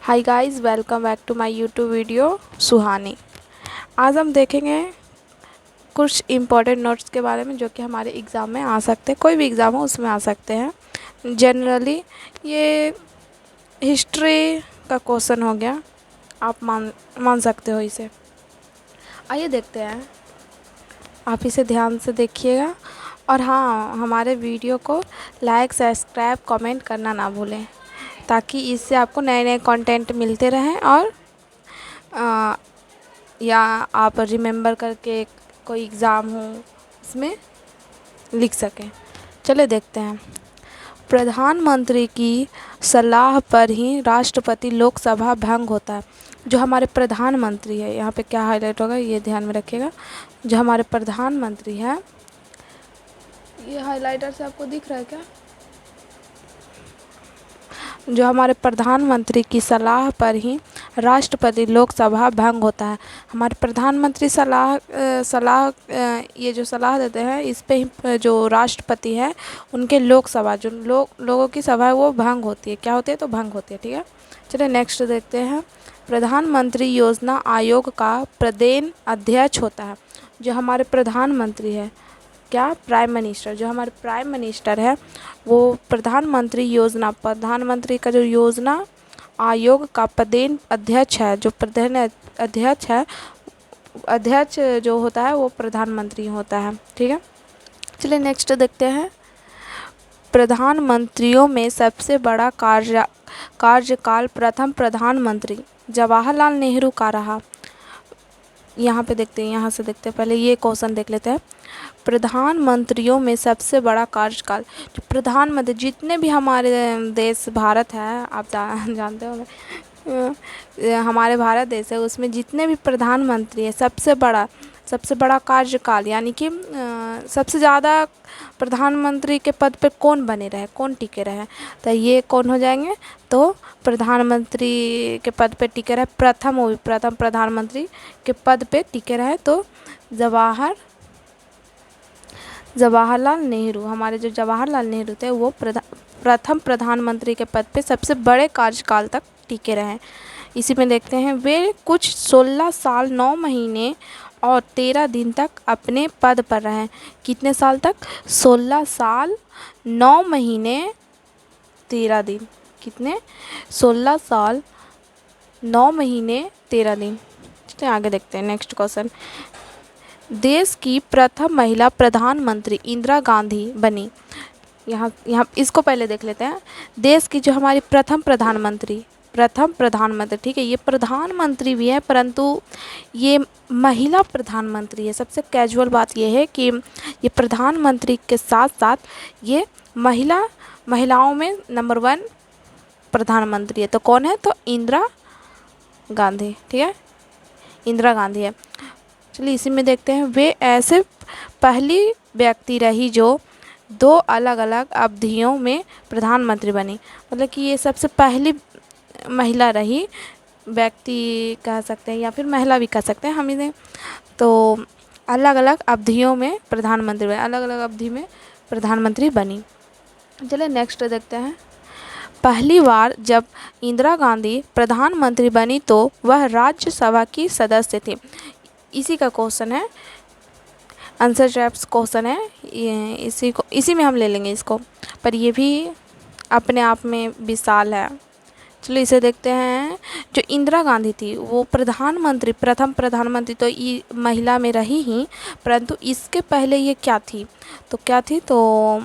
Hi guys, welcome back to my YouTube video Suhani. आज हम देखेंगे कुछ इम्पोर्टेंट नोट्स के बारे में जो कि हमारे एग्ज़ाम में आ सकते हैं, कोई भी एग्ज़ाम हो उसमें आ सकते हैं। जनरली ये हिस्ट्री का क्वेश्चन हो गया, आप मान सकते हो इसे। आइए देखते हैं, आप इसे ध्यान से देखिएगा और हाँ, हमारे वीडियो को लाइक, सब्सक्राइब, कमेंट करना ना भूलें ताकि इससे आपको नए नए कंटेंट मिलते रहें और या आप रिमेंबर करके कोई एग्ज़ाम हो इसमें लिख सकें। चलिए देखते हैं। प्रधानमंत्री की सलाह पर ही राष्ट्रपति लोकसभा भंग होता है। जो हमारे प्रधानमंत्री है, यहाँ पे क्या हाईलाइट होगा ये ध्यान में रखिएगा। जो हमारे प्रधानमंत्री है, ये हाइलाइटर से आपको दिख रहा है क्या? जो हमारे प्रधानमंत्री की सलाह पर ही राष्ट्रपति लोकसभा भंग होता है। हमारे प्रधानमंत्री ये जो सलाह देते हैं इस पे ही जो राष्ट्रपति है उनके लोकसभा जो लोगों की सभा है वो भंग होती है। क्या होती है? तो भंग होती है। ठीक है, चलिए नेक्स्ट देखते हैं। प्रधानमंत्री योजना आयोग का प्रदेन अध्यक्ष होता है। जो हमारे प्रधानमंत्री है, क्या? Prime minister. जो हमारे प्राइम मिनिस्टर है वो प्रधानमंत्री का जो योजना आयोग का प्रदेन अध्यक्ष है, जो प्रदेन अध्यक्ष है, अध्यक्ष जो होता है वो प्रधानमंत्री होता है। ठीक है, चलिए नेक्स्ट देखते हैं। प्रधानमंत्रियों में सबसे बड़ा कार्यकाल प्रथम प्रधानमंत्री जवाहरलाल नेहरू का रहा। यहाँ पे देखते हैं, यहाँ से देखते हैं, पहले ये क्वेश्चन देख लेते हैं। प्रधानमंत्रियों में सबसे बड़ा कार्यकाल, जो प्रधानमंत्री जितने भी हमारे देश भारत है, आप जानते हो हमारे भारत देश है, उसमें जितने भी प्रधानमंत्री है सबसे बड़ा कार्यकाल यानी कि सबसे ज़्यादा प्रधानमंत्री के पद पे कौन बने रहे, कौन टिके रहे, तो ये कौन हो जाएंगे? तो प्रधानमंत्री के पद पे टिके रहे प्रथम प्रधानमंत्री के पद पे टिके रहे तो जवाहरलाल नेहरू। हमारे जो जवाहरलाल नेहरू थे वो प्रथम प्रधानमंत्री के पद पे सबसे बड़े कार्यकाल तक टिके रहे। इसी में देखते हैं, वे कुछ 16 साल 9 महीने और 13 दिन तक अपने पद पर रहे। कितने साल तक? 16 साल 9 महीने 13 दिन। कितने? 16 साल 9 महीने 13 दिन। चलिए आगे देखते हैं नेक्स्ट क्वेश्चन। देश की प्रथम महिला प्रधानमंत्री इंदिरा गांधी बनी। यहाँ इसको पहले देख लेते हैं। देश की जो हमारी प्रथम प्रधानमंत्री, ठीक है, ये प्रधानमंत्री भी है परंतु ये महिला प्रधानमंत्री है। सबसे कैजुअल बात ये है कि ये प्रधानमंत्री के साथ साथ ये महिलाओं में नंबर 1 प्रधानमंत्री है। तो कौन है? तो इंदिरा गांधी। ठीक है, इंदिरा गांधी है। चलिए इसी में देखते हैं। वे ऐसे पहली व्यक्ति रही जो 2 अलग अलग अवधियों में प्रधानमंत्री बनी। मतलब कि ये सबसे पहली महिला रही, व्यक्ति कह सकते हैं या फिर महिला भी कह सकते हैं हम इन्हें। तो अलग अलग अवधियों में प्रधानमंत्री बनी, अलग अलग अवधि में प्रधानमंत्री बनी। चलिए नेक्स्ट देखते हैं। पहली बार जब इंदिरा गांधी प्रधानमंत्री बनी तो वह राज्यसभा की सदस्य थी। इसी का क्वेश्चन है, आंसर टाइप्स क्वेश्चन है, इसी में हम ले लेंगे इसको, पर ये भी अपने आप में विशाल है। चलो इसे देखते हैं। जो इंदिरा गांधी थी वो प्रथम प्रधानमंत्री तो ये महिला में रही ही, परंतु इसके पहले ये क्या थी? तो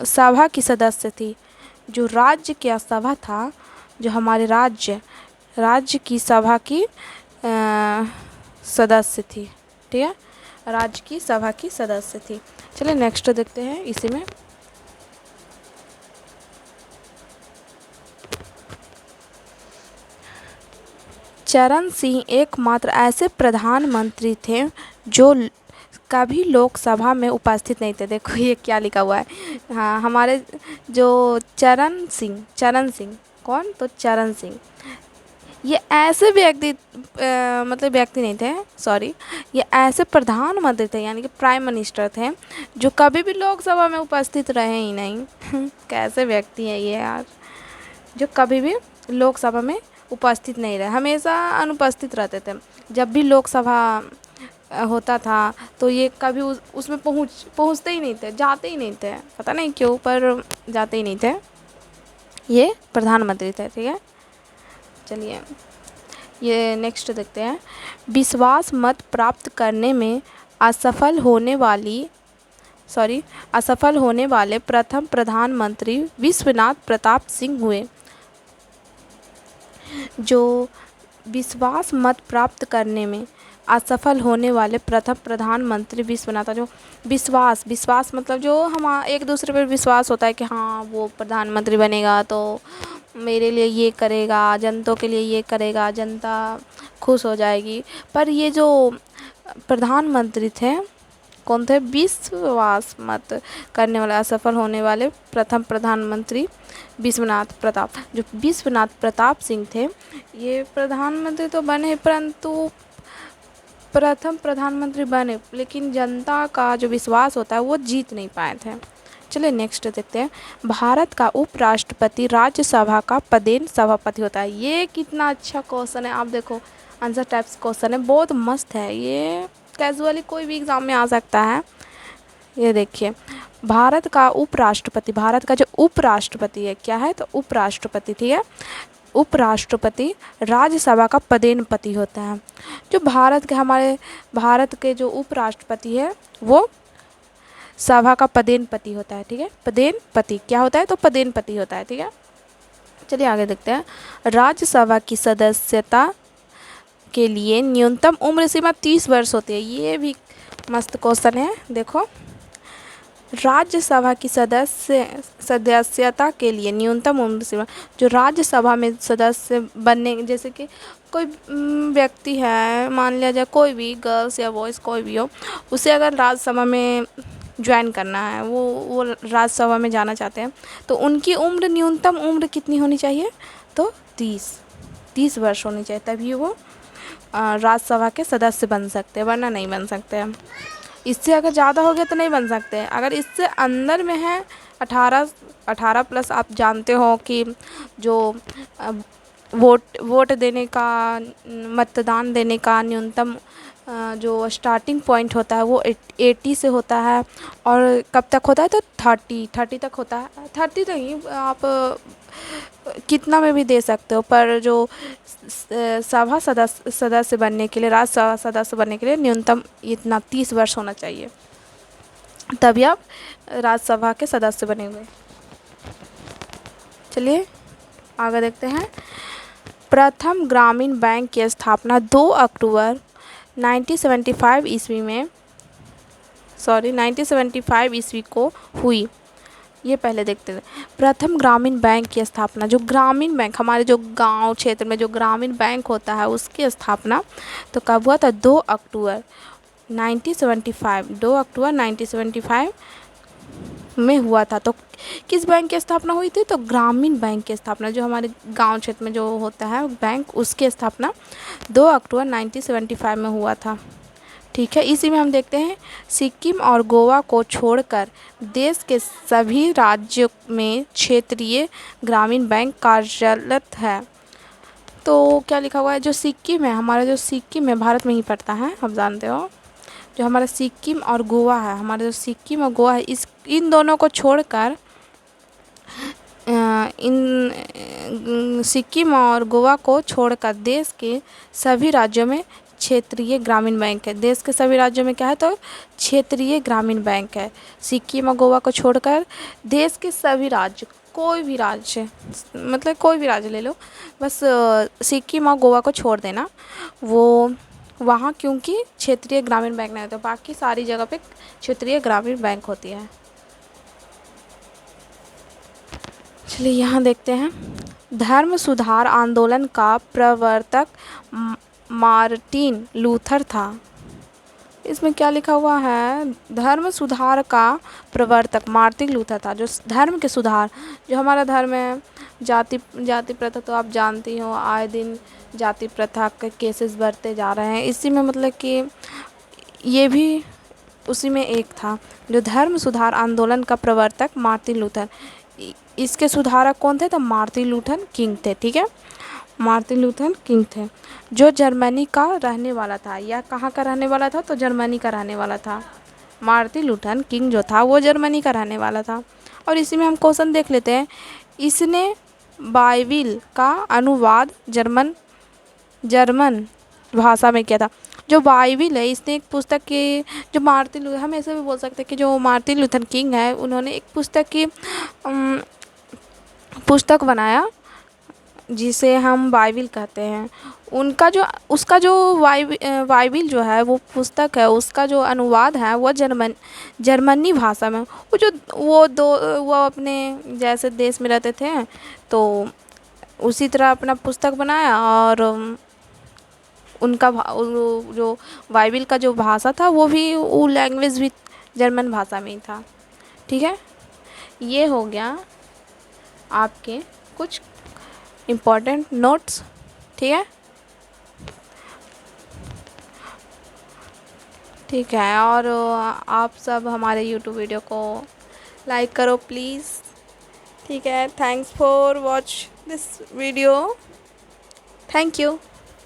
सभा की सदस्य थी। जो राज्य की सभा था, जो हमारे राज्य की सभा की सदस्य थी। ठीक है, राज्य की सभा की सदस्य थी। चलिए नेक्स्ट देखते हैं। इसी में चरण सिंह एकमात्र ऐसे प्रधानमंत्री थे जो कभी लोकसभा में उपस्थित नहीं थे। देखो ये क्या लिखा हुआ है। हाँ, हमारे जो चरण सिंह कौन? तो चरण सिंह ये ऐसे व्यक्ति नहीं थे, सॉरी, ये ऐसे प्रधानमंत्री थे यानी कि प्राइम मिनिस्टर थे जो कभी भी लोकसभा में उपस्थित रहे ही नहीं। कैसे व्यक्ति है ये यार, जो कभी भी लोकसभा में उपस्थित नहीं रहे, हमेशा अनुपस्थित रहते थे। जब भी लोकसभा होता था तो ये कभी उसमें पहुँचते ही नहीं थे, जाते ही नहीं थे, पता नहीं क्यों, पर जाते ही नहीं थे। ये प्रधानमंत्री थे, ठीक है। चलिए ये नेक्स्ट देखते हैं। विश्वास मत प्राप्त करने में असफल होने वाले प्रथम प्रधानमंत्री विश्वनाथ प्रताप सिंह हुए। जो विश्वास मत प्राप्त करने में असफल होने वाले प्रथम प्रधानमंत्री विश्वनाथ, जो विश्वास मतलब जो हम एक दूसरे पर विश्वास होता है कि हाँ वो प्रधानमंत्री बनेगा तो मेरे लिए ये करेगा, जनता के लिए ये करेगा, जनता खुश हो जाएगी। पर ये जो प्रधानमंत्री थे कौन थे? विश्वास मत करने वाले असफल होने वाले प्रथम प्रधानमंत्री जो विश्वनाथ प्रताप सिंह थे। ये प्रधानमंत्री तो बने परंतु प्रथम प्रधानमंत्री बने, लेकिन जनता का जो विश्वास होता है वो जीत नहीं पाए थे। चलिए नेक्स्ट देखते हैं। भारत का उपराष्ट्रपति राज्यसभा का पदेन सभापति होता है। ये कितना अच्छा क्वेश्चन है, आप देखो आंसर टाइप्स क्वेश्चन है, बहुत मस्त है। ये कैजुअली कोई भी एग्ज़ाम में आ सकता है। ये देखिए, भारत का जो उपराष्ट्रपति है, क्या है? तो उपराष्ट्रपति, ठीक है। उपराष्ट्रपति राज्यसभा का पदेनपति होता है। जो हमारे भारत के जो उपराष्ट्रपति है वो सभा का पदेनपति होता है, ठीक है। पदेनपति क्या होता है? तो पदेनपति होता है, ठीक है। चलिए आगे देखते हैं। राज्यसभा की सदस्यता के लिए न्यूनतम उम्र सीमा 30 वर्ष होती है। ये भी मस्त क्वेश्चन है, देखो। राज्यसभा की सदस्यता के लिए न्यूनतम उम्र सीमा, जो राज्यसभा में सदस्य बनने, जैसे कि कोई व्यक्ति है, मान लिया जाए कोई भी गर्ल्स या बॉयज़ कोई भी हो, उसे अगर राज्यसभा में ज्वाइन करना है, वो राज्यसभा में जाना चाहते हैं, तो उनकी न्यूनतम उम्र कितनी होनी चाहिए? तो 30 वर्ष होनी चाहिए, तभी वो राज्यसभा के सदस्य बन सकते हैं, वरना नहीं बन सकते हैं। इससे अगर ज़्यादा हो गया तो नहीं बन सकते हैं। अगर इससे अंदर में है 18 प्लस, आप जानते हो कि जो वोट देने का, मतदान देने का न्यूनतम जो स्टार्टिंग पॉइंट होता है वो 80 से होता है, और कब तक होता है? तो 30 तक होता है। 30 नहीं, आप कितना में भी दे सकते हो, पर जो सभा सदस्य बनने के लिए, राज्यसभा सदस्य बनने के लिए न्यूनतम इतना 30 वर्ष होना चाहिए, तभी आप राज्यसभा के सदस्य बनेंगे। चलिए आगे देखते हैं। प्रथम ग्रामीण बैंक की स्थापना 2 अक्टूबर 1975 ईस्वी को हुई। ये पहले देखते हैं। प्रथम ग्रामीण बैंक की स्थापना, जो ग्रामीण बैंक, हमारे जो गांव क्षेत्र में जो ग्रामीण बैंक होता है उसकी स्थापना तो कब हुआ था? 2 अक्टूबर 1975 में हुआ था। तो किस बैंक की स्थापना हुई थी? तो ग्रामीण बैंक की स्थापना, जो हमारे गांव क्षेत्र में जो होता है बैंक, उसकी स्थापना 2 अक्टूबर 1975 में हुआ था, ठीक है। इसी में हम देखते हैं, सिक्किम और गोवा को छोड़कर देश के सभी राज्यों में क्षेत्रीय ग्रामीण बैंक कार्यरत है। तो क्या लिखा हुआ है? जो सिक्किम है, हमारा जो सिक्किम है भारत में ही पड़ता है, आप जानते हो। जो हमारा सिक्किम और गोवा है, हमारा जो सिक्किम और गोवा है, इन दोनों को छोड़कर सिक्किम और गोवा को छोड़कर देश के सभी राज्यों में क्षेत्रीय ग्रामीण बैंक है। देश के सभी राज्यों में क्या है? तो क्षेत्रीय ग्रामीण बैंक है। सिक्किम और गोवा को छोड़कर देश के सभी राज्य, कोई भी राज्य, मतलब कोई भी राज्य ले लो, बस सिक्किम और गोवा को छोड़ देना, वो वहाँ क्योंकि क्षेत्रीय ग्रामीण बैंक नहीं होता, बाकी सारी जगह पे क्षेत्रीय ग्रामीण बैंक होती है। चलिए यहाँ देखते हैं। धर्म सुधार आंदोलन का प्रवर्तक मार्टिन लूथर था। इसमें क्या लिखा हुआ है? धर्म सुधार का प्रवर्तक मार्टिन लूथर था। जो धर्म के सुधार, जो हमारा धर्म है, जाति प्रथा तो आप जानती हो, आए दिन जाति प्रथा के केसेस बढ़ते जा रहे हैं। इसी में मतलब कि ये भी उसी में एक था। जो धर्म सुधार आंदोलन का प्रवर्तक मार्टिन लूथर, इसके सुधारक कौन थे? तो मार्टिन लूथर किंग थे, ठीक है। मार्टिन लूथर किंग थे, जो जर्मनी का रहने वाला था। यह कहाँ का रहने वाला था? तो जर्मनी का रहने वाला था। मार्टिन लूथर किंग जो था वो जर्मनी का रहने वाला था। और इसी में हम क्वेश्चन देख लेते हैं। इसने बाइबिल का अनुवाद जर्मन भाषा में किया था। जो बाइबिल है, इसने एक पुस्तक की, जो मार्टिन लूथर, हम ऐसे भी बोल सकते हैं कि जो मार्टिन लूथर किंग है, उन्होंने एक पुस्तक बनाया जिसे हम बाइबिल कहते हैं। उनका जो उसका जो बाइबिल जो है वो पुस्तक है, उसका जो अनुवाद है वो जर्मनी भाषा में। वो अपने जैसे देश में रहते थे, तो उसी तरह अपना पुस्तक बनाया, और उनका जो बाइबिल का जो भाषा था वो लैंग्वेज भी जर्मन भाषा में ही था। ठीक है, ये हो गया आपके कुछ इम्पोर्टेंट नोट्स। ठीक है, ठीक है। और आप सब हमारे यूट्यूब वीडियो को लाइक करो प्लीज़। ठीक है, thanks for watch this video. Thank you.